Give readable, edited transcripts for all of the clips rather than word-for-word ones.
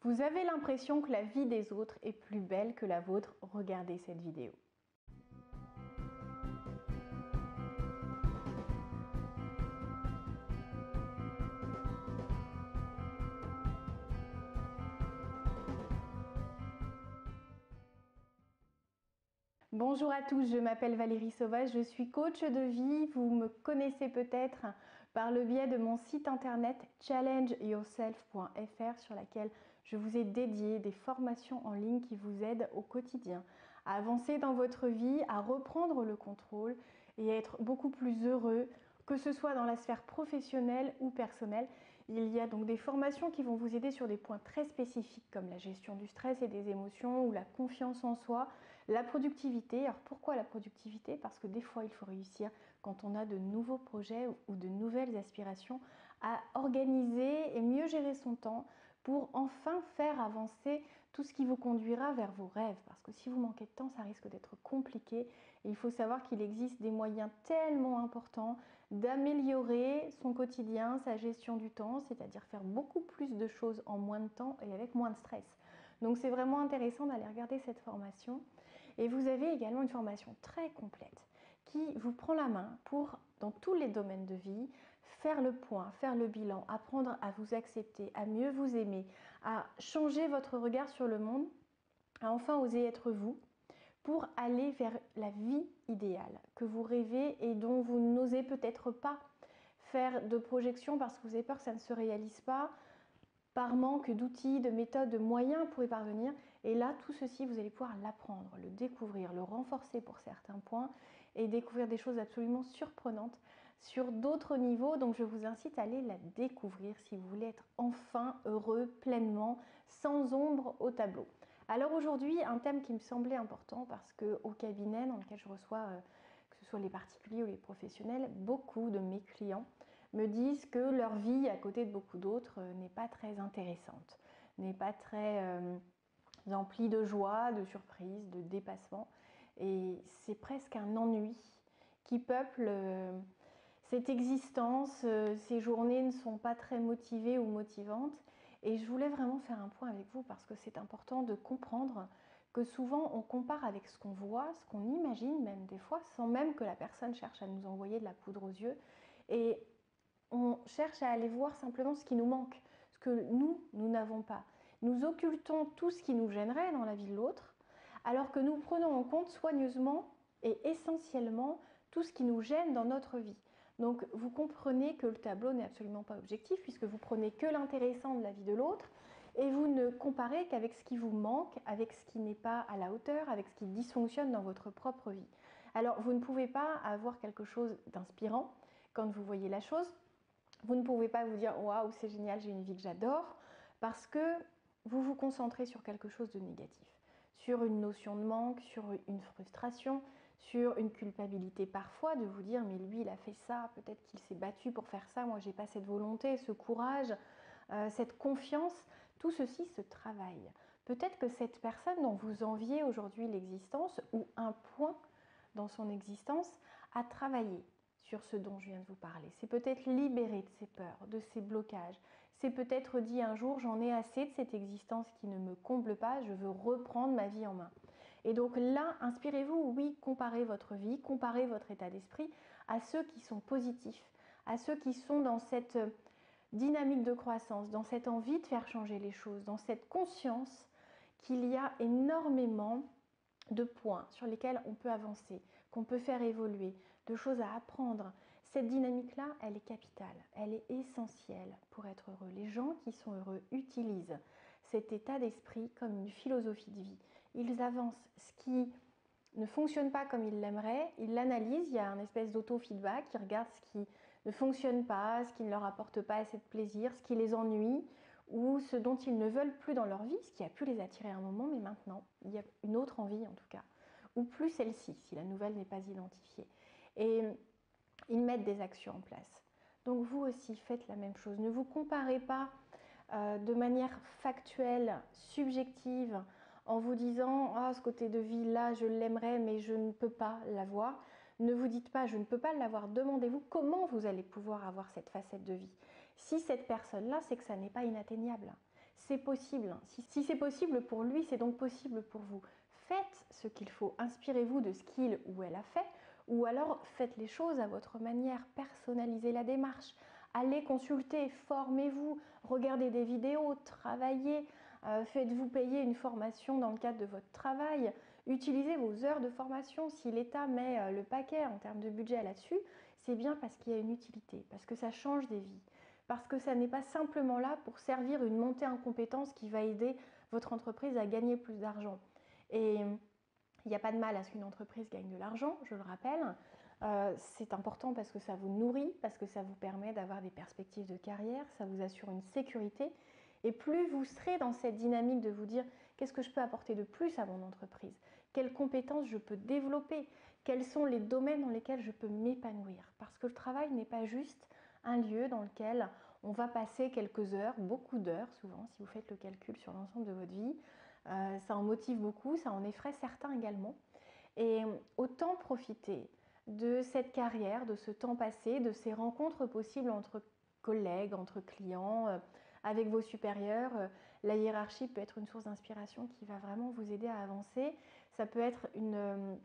Vous avez l'impression que la vie des autres est plus belle que la vôtre? Regardez cette vidéo. Bonjour à tous, je m'appelle Valérie Sauvage, je suis coach de vie. Vous me connaissez peut-être par le biais de mon site internet challengeyourself.fr sur laquelle je vous ai dédié des formations en ligne qui vous aident au quotidien à avancer dans votre vie, à reprendre le contrôle et à être beaucoup plus heureux, que ce soit dans la sphère professionnelle ou personnelle. Il y a donc des formations qui vont vous aider sur des points très spécifiques comme la gestion du stress et des émotions ou la confiance en soi, la productivité. Alors pourquoi la productivité? Parce que des fois il faut réussir quand on a de nouveaux projets ou de nouvelles aspirations à organiser et mieux gérer son temps pour enfin faire avancer tout ce qui vous conduira vers vos rêves. Parce que si vous manquez de temps, ça risque d'être compliqué. Et il faut savoir qu'il existe des moyens tellement importants d'améliorer son quotidien, sa gestion du temps, c'est-à-dire faire beaucoup plus de choses en moins de temps et avec moins de stress. Donc c'est vraiment intéressant d'aller regarder cette formation. Et vous avez également une formation très complète qui vous prend la main pour, dans tous les domaines de vie, faire le point, faire le bilan, apprendre à vous accepter, à mieux vous aimer, à changer votre regard sur le monde, à enfin oser être vous, pour aller vers la vie idéale que vous rêvez et dont vous n'osez peut-être pas faire de projection parce que vous avez peur que ça ne se réalise pas, par manque d'outils, de méthodes, de moyens pour y parvenir. Et là, tout ceci, vous allez pouvoir l'apprendre, le découvrir, le renforcer pour certains points et découvrir des choses absolument surprenantes sur d'autres niveaux. Donc je vous incite à aller la découvrir si vous voulez être enfin heureux, pleinement, sans ombre au tableau. Alors aujourd'hui, un thème qui me semblait important parce qu'au cabinet dans lequel je reçois, que ce soit les particuliers ou les professionnels, beaucoup de mes clients me disent que leur vie, à côté de beaucoup d'autres, n'est pas très intéressante, n'est pas très emplie de joie, de surprise, de dépassement. Et c'est presque un ennui qui peuple cette existence. Ces journées ne sont pas très motivées ou motivantes. Et je voulais vraiment faire un point avec vous parce que c'est important de comprendre que souvent on compare avec ce qu'on voit, ce qu'on imagine même des fois, sans même que la personne cherche à nous envoyer de la poudre aux yeux. Et on cherche à aller voir simplement ce qui nous manque, ce que nous n'avons pas. Nous occultons tout ce qui nous gênerait dans la vie de l'autre, alors que nous prenons en compte soigneusement et essentiellement tout ce qui nous gêne dans notre vie. Donc vous comprenez que le tableau n'est absolument pas objectif puisque vous prenez que l'intéressant de la vie de l'autre et vous ne comparez qu'avec ce qui vous manque, avec ce qui n'est pas à la hauteur, avec ce qui dysfonctionne dans votre propre vie. Alors vous ne pouvez pas avoir quelque chose d'inspirant quand vous voyez la chose. Vous ne pouvez pas vous dire « Waouh, c'est génial, j'ai une vie que j'adore » parce que vous vous concentrez sur quelque chose de négatif, sur une notion de manque, sur une frustration, sur une culpabilité parfois de vous dire « Mais lui, il a fait ça, peut-être qu'il s'est battu pour faire ça, moi, j'ai pas cette volonté, ce courage, cette confiance. » Tout ceci se travaille. Peut-être que cette personne dont vous enviez aujourd'hui l'existence ou un point dans son existence a travaillé sur ce dont je viens de vous parler. C'est peut-être libéré de ses peurs, de ses blocages. C'est peut-être dit un jour, j'en ai assez de cette existence qui ne me comble pas, je veux reprendre ma vie en main. Et donc là, inspirez-vous, oui, comparez votre vie, comparez votre état d'esprit à ceux qui sont positifs, à ceux qui sont dans cette dynamique de croissance, dans cette envie de faire changer les choses, dans cette conscience qu'il y a énormément de points sur lesquels on peut avancer, qu'on peut faire évoluer, de choses à apprendre. Cette dynamique-là, elle est capitale, elle est essentielle pour être heureux. Les gens qui sont heureux utilisent cet état d'esprit comme une philosophie de vie. Ils avancent ce qui ne fonctionne pas comme ils l'aimeraient, ils l'analysent, il y a un espèce d'auto-feedback, ils regardent ce qui ne fonctionne pas, ce qui ne leur apporte pas assez de plaisir, ce qui les ennuie, ou ce dont ils ne veulent plus dans leur vie, ce qui a pu les attirer à un moment, mais maintenant, il y a une autre envie en tout cas, ou plus celle-ci, si la nouvelle n'est pas identifiée. Et ils mettent des actions en place. Donc vous aussi, faites la même chose. Ne vous comparez pas de manière factuelle, subjective, en vous disant « Ah, ce côté de vie là, je l'aimerais, mais je ne peux pas l'avoir ». Ne vous dites pas « Je ne peux pas l'avoir ». Demandez-vous comment vous allez pouvoir avoir cette facette de vie. Si cette personne-là, c'est que ça n'est pas inatteignable. c'est possible. Si c'est possible pour lui, c'est donc possible pour vous. Faites ce qu'il faut, inspirez-vous de ce qu'il ou elle a fait, ou alors faites les choses à votre manière, personnalisez la démarche, allez consulter, formez-vous, regardez des vidéos, travaillez, faites-vous payer une formation dans le cadre de votre travail, utilisez vos heures de formation. Si l'État met le paquet en termes de budget là-dessus, c'est bien parce qu'il y a une utilité, parce que ça change des vies, parce que ça n'est pas simplement là pour servir une montée en compétences qui va aider votre entreprise à gagner plus d'argent. Et il n'y a pas de mal à ce qu'une entreprise gagne de l'argent, je le rappelle. C'est important parce que ça vous nourrit, parce que ça vous permet d'avoir des perspectives de carrière, ça vous assure une sécurité. Et plus vous serez dans cette dynamique de vous dire qu'est-ce que je peux apporter de plus à mon entreprise, quelles compétences je peux développer, quels sont les domaines dans lesquels je peux m'épanouir. Parce que le travail n'est pas juste un lieu dans lequel on va passer quelques heures, beaucoup d'heures souvent, si vous faites le calcul sur l'ensemble de votre vie. Ça en motive beaucoup, ça en effraie certains également. Et autant profiter de cette carrière, de ce temps passé, de ces rencontres possibles entre collègues, entre clients, avec vos supérieurs. La hiérarchie peut être une source d'inspiration qui va vraiment vous aider à avancer. Ça peut être une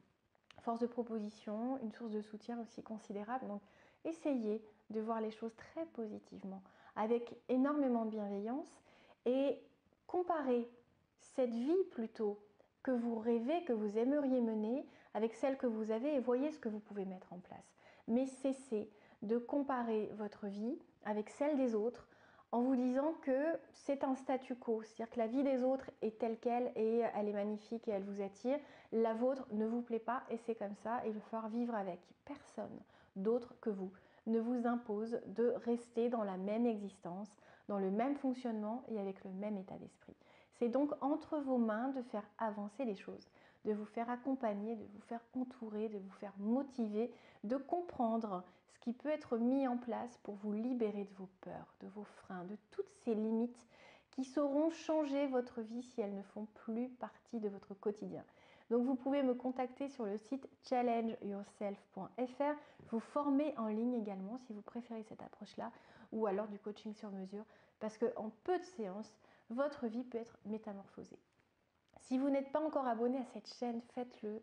force de proposition, une source de soutien aussi considérable. Donc essayez de voir les choses très positivement, avec énormément de bienveillance, et comparez cette vie plutôt que vous rêvez, que vous aimeriez mener avec celle que vous avez, et voyez ce que vous pouvez mettre en place. Mais cessez de comparer votre vie avec celle des autres en vous disant que c'est un statu quo, c'est-à-dire que la vie des autres est telle qu'elle et elle est magnifique et elle vous attire, la vôtre ne vous plaît pas et c'est comme ça et il va falloir vivre avec. Personne d'autre que vous ne vous impose de rester dans la même existence, dans le même fonctionnement et avec le même état d'esprit. C'est donc entre vos mains de faire avancer les choses, de vous faire accompagner, de vous faire entourer, de vous faire motiver, de comprendre ce qui peut être mis en place pour vous libérer de vos peurs, de vos freins, de toutes ces limites qui sauront changer votre vie si elles ne font plus partie de votre quotidien. Donc vous pouvez me contacter sur le site challengeyourself.fr, vous former en ligne également si vous préférez cette approche-là, ou alors du coaching sur mesure, parce qu'en peu de séances, votre vie peut être métamorphosée. Si vous n'êtes pas encore abonné à cette chaîne, faites-le.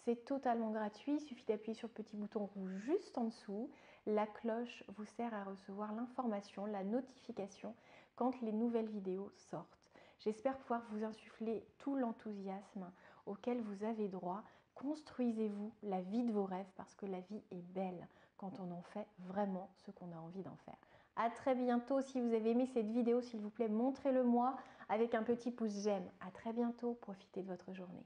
C'est totalement gratuit, il suffit d'appuyer sur le petit bouton rouge juste en dessous. La cloche vous sert à recevoir l'information, la notification quand les nouvelles vidéos sortent. J'espère pouvoir vous insuffler tout l'enthousiasme auquel vous avez droit. Construisez-vous la vie de vos rêves parce que la vie est belle quand on en fait vraiment ce qu'on a envie d'en faire. À très bientôt. Si vous avez aimé cette vidéo, s'il vous plaît, montrez-le moi avec un petit pouce j'aime. À très bientôt. Profitez de votre journée.